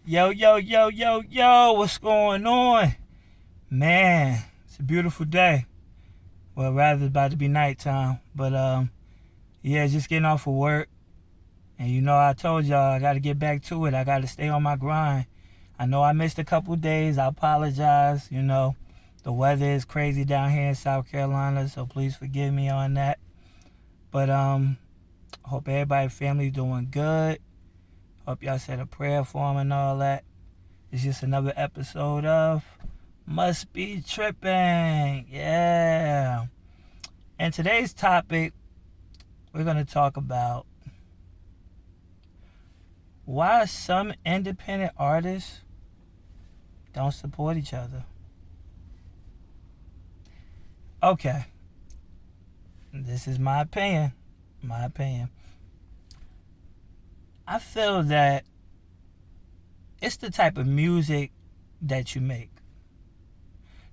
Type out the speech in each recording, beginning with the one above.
Yo, yo, yo, yo, yo, what's going on? Man, it's a beautiful day. Well, rather, it's about to be nighttime. But yeah, just getting off of work. And I told y'all I got to get back to it. I got to stay on my grind. I know I missed a couple days. I apologize. The weather is crazy down here in South Carolina, so please forgive me on that. But hope everybody, family doing good. Hope y'all said a prayer for them and all that. It's just another episode of Must Be Tripping. Yeah. And today's topic, we're going to talk about why some independent artists don't support each other. Okay. This is my opinion. My opinion. I feel that it's the type of music that you make.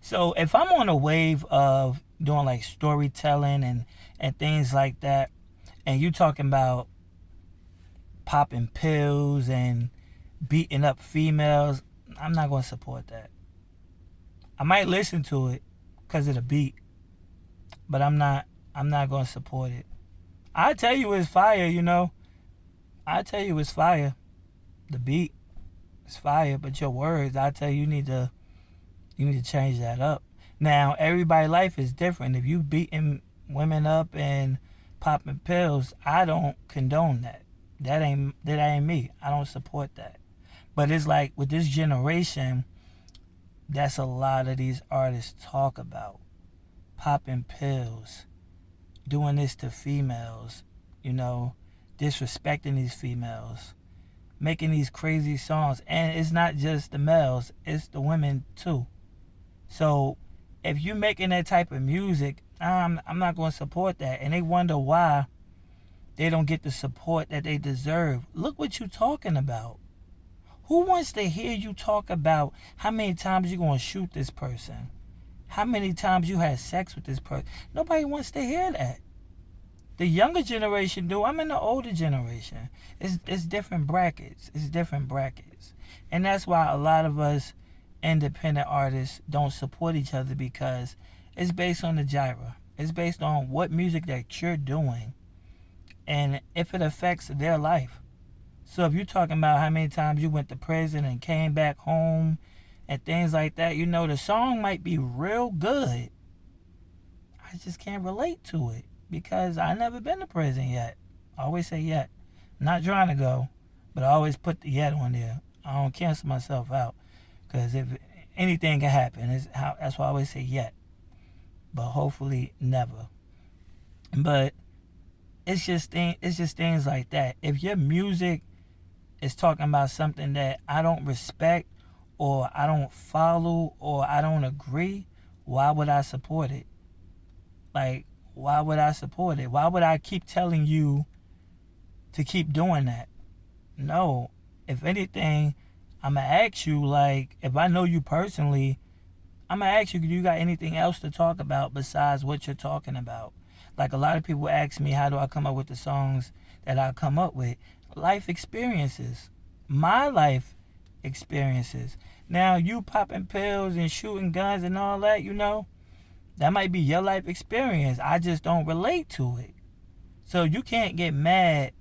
So if I'm on a wave of doing like storytelling and things like that, and you talking about popping pills and beating up females, I'm not going to support that. I might listen to it because of the beat, but I'm not going to support it. I tell you it's fire. I tell you it's fire. The beat is fire, but your words, I tell you, you need to change that up. Now, everybody's life is different. If you beating women up and popping pills, I don't condone that. That ain't me. I don't support that. But it's like with this generation, that's a lot of these artists talk about. Popping pills, doing this to females, disrespecting these females, making these crazy songs. And it's not just the males, it's the women too. So if you're making that type of music, I'm not going to support that. And they wonder why they don't get the support that they deserve. Look what you're talking about. Who wants to hear you talk about how many times you're going to shoot this person? How many times you had sex with this person? Nobody wants to hear that. The younger generation do. I'm in the older generation. It's different brackets. It's different brackets. And that's why a lot of us independent artists don't support each other, because it's based on the genre. It's based on what music that you're doing and if it affects their life. So if you're talking about how many times you went to prison and came back home and things like that, the song might be real good. I just can't relate to it because I never been to prison yet. I always say yet. I'm not trying to go, but I always put the yet on there. I don't cancel myself out. Because if anything can happen, that's why I always say yet. But hopefully never. But it's just things like that. If your music is talking about something that I don't respect or I don't follow or I don't agree, why would I support it? Like, why would I support it? Why would I keep telling you to keep doing that? No. If anything, I'm going to ask you, like, if I know you personally, I'm going to ask you, do you got anything else to talk about besides what you're talking about? Like, a lot of people ask me, how do I come up with the songs that I come up with? Life experiences. My life experiences. Now, you popping pills and shooting guns and all that, that might be your life experience. I just don't relate to it. So you can't get mad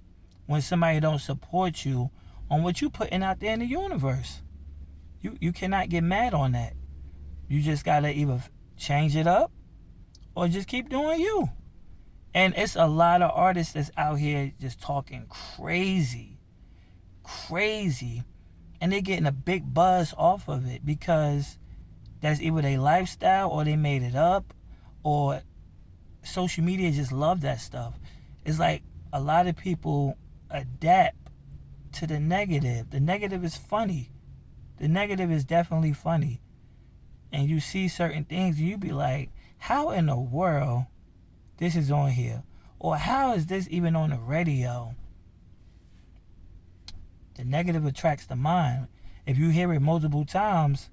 when somebody don't support you on what you putting out there in the universe. You cannot get mad on that. You just gotta either change it up or just keep doing you. And it's a lot of artists that's out here just talking crazy, and they're getting a big buzz off of it because that's either their lifestyle or they made it up, or social media just love that stuff. It's like a lot of people adapt to the negative. The negative is funny. The negative is definitely funny. And you see certain things and you be like, how in the world this is on here? Or how is this even on the radio? The negative attracts the mind. If you hear it multiple times,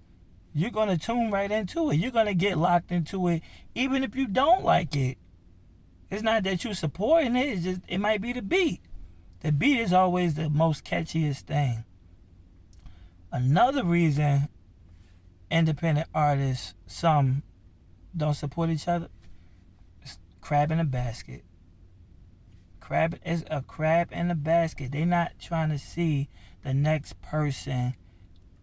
you're going to tune right into it. You're going to get locked into it even if you don't like it. It's not that you're supporting it. It's just, it might be the beat. The beat is always the most catchiest thing. Another reason independent artists, some don't support each other, is crab in a basket. Crab is a crab in a basket. They're not trying to see the next person,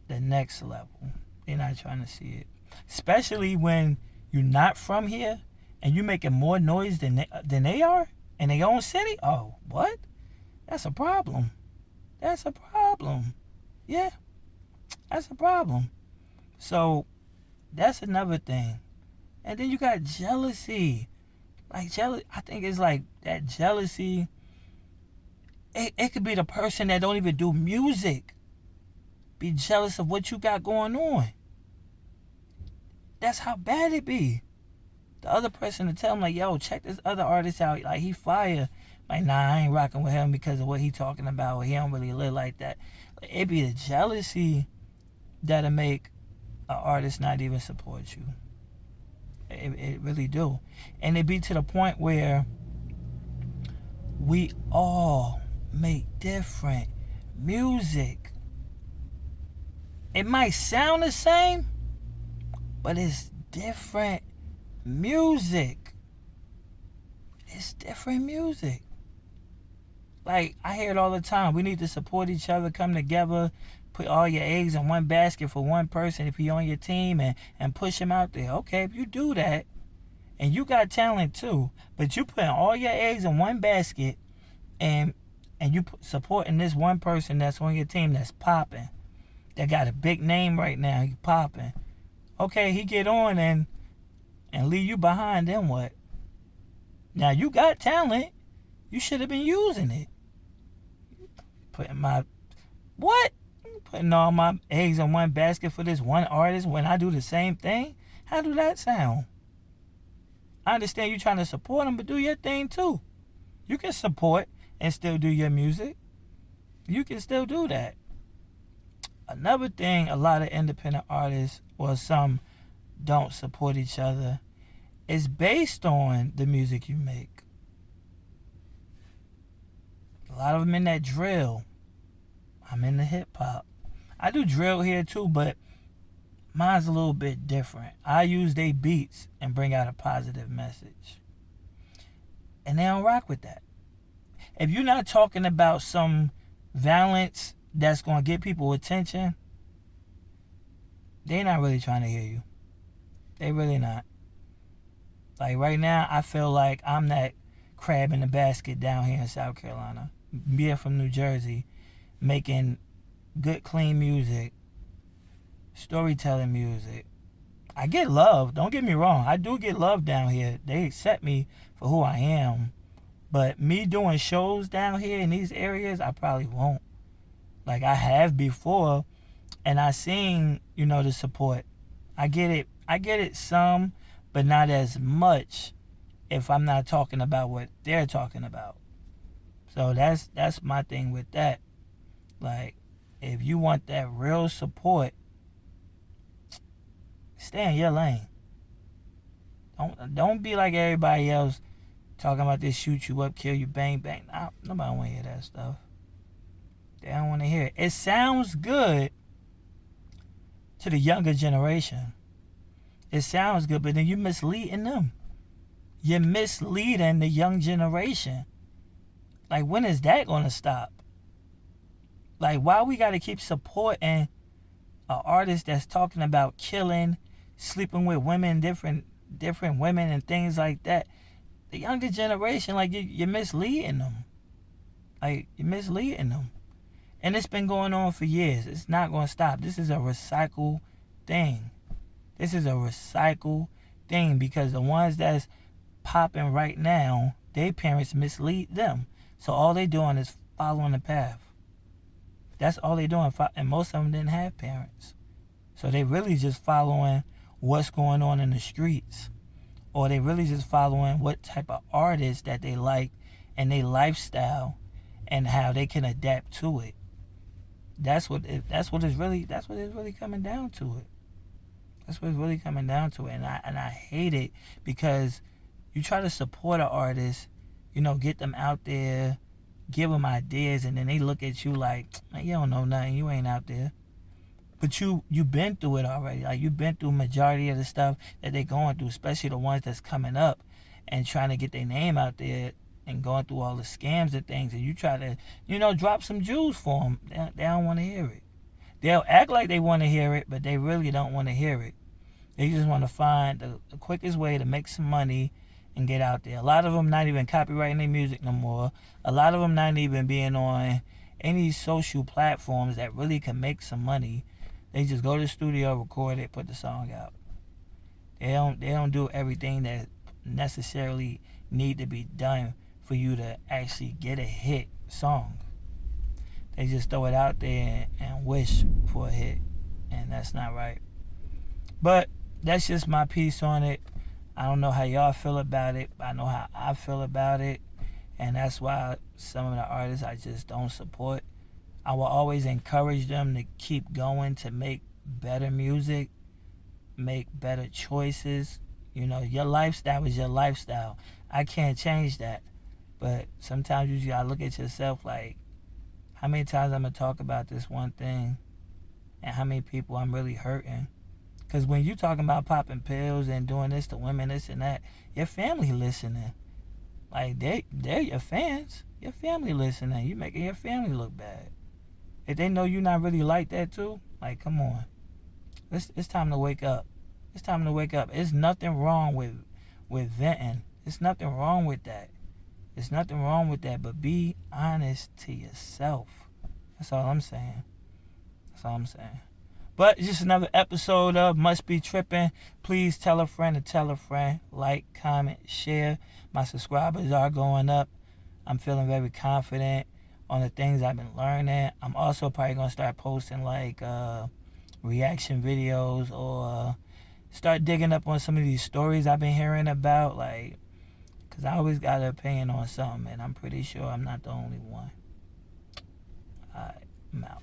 the next level. They're not trying to see it. Especially when you're not from here and you're making more noise than they are in their own city. Oh, what? That's a problem. That's a problem. Yeah, that's a problem. So that's another thing. And then you got jealousy. Like I think it's like that jealousy. It could be the person that don't even do music be jealous of what you got going on. That's how bad it be. The other person to tell him like, yo, check this other artist out. Like he fire. Like, nah, I ain't rocking with him because of what he talking about. Or he don't really live like that. Like, it be the jealousy that'll make an artist not even support you. It really do. And it be to the point where we all make different music. It might sound the same, but it's different music. It's different music. Like, I hear it all the time. We need to support each other, come together, put all your eggs in one basket for one person if you're on your team and push him out there. Okay, if you do that, and you got talent too, but you putting all your eggs in one basket and you supporting this one person that's on your team that's popping, that got a big name right now, he popping. Okay, he get on and leave you behind, then what? Now you got talent. You should have been using it. Putting all my eggs in one basket for this one artist when I do the same thing? How do that sound? I understand you trying to support them, but do your thing too. You can support and still do your music. You can still do that. Another thing, a lot of independent artists, or some, don't support each other is based on the music you make. A lot of them in that drill. I'm in the hip hop. I do drill here too, but mine's a little bit different. I use they beats and bring out a positive message. And they don't rock with that. If you're not talking about some violence that's going to get people attention, they're not really trying to hear you. They really not. Like right now, I feel like I'm that crab in the basket down here in South Carolina. Being from New Jersey, making good, clean music, storytelling music. I get love. Don't get me wrong. I do get love down here. They accept me for who I am. But me doing shows down here in these areas, I probably won't. Like I have before, and I seen, the support. I get it some, but not as much if I'm not talking about what they're talking about. So that's my thing with that. Like, if you want that real support, stay in your lane. Don't be like everybody else talking about this shoot you up, kill you, bang, bang. Nobody want to hear that stuff. They don't want to hear it. It sounds good to the younger generation. It sounds good, but then you're misleading them. You're misleading the young generation. Like, when is that going to stop? Like, why we got to keep supporting an artist that's talking about killing, sleeping with women, different women and things like that? The younger generation, like, you're misleading them. Like, you're misleading them. And it's been going on for years. It's not going to stop. This is a recycle thing. This is a recycle thing because the ones that's popping right now, their parents mislead them. So all they doing is following the path. That's all they doing. And most of them didn't have parents. So they really just following what's going on in the streets. Or they really just following what type of artist that they like and their lifestyle and how they can adapt to it. That's what it's really coming down to it. That's what it's really coming down to it. And I hate it because you try to support an artist, get them out there, give them ideas, and then they look at you like, you don't know nothing, you ain't out there. But you been through it already. Like, you've been through majority of the stuff that they're going through, especially the ones that's coming up and trying to get their name out there and going through all the scams and things. And you try to, drop some jewels for them. They don't want to hear it. They'll act like they want to hear it, but they really don't want to hear it. They just want to find the quickest way to make some money and get out there. A lot of them not even copyrighting their music no more. A lot of them not even being on any social platforms that really can make some money. They just go to the studio, record it, put the song out. They don't do everything that necessarily need to be done for you to actually get a hit song. They just throw it out there and wish for a hit, and that's not right. But that's just my piece on it. I don't know how y'all feel about it, but I know how I feel about it, and that's why some of the artists I just don't support. I will always encourage them to keep going, to make better music, make better choices. Your lifestyle is your lifestyle. I can't change that. But sometimes you gotta look at yourself like, how many times I'm gonna talk about this one thing and how many people I'm really hurting. Because when you talking about popping pills and doing this to women, this and that, your family listening. Like, they're your fans. Your family listening. You making your family look bad. If they know you're not really like that too, like, come on. It's time to wake up. It's time to wake up. There's nothing wrong with venting. There's nothing wrong with that. There's nothing wrong with that, but be honest to yourself. That's all I'm saying. That's all I'm saying. But it's just another episode of Must Be Trippin'. Please tell a friend to tell a friend. Like, comment, share. My subscribers are going up. I'm feeling very confident on the things I've been learning. I'm also probably going to start posting like reaction videos, or start digging up on some of these stories I've been hearing about. Like, because I always got an opinion on something, and I'm pretty sure I'm not the only one. Alright, I'm out.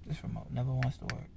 This remote never wants to work.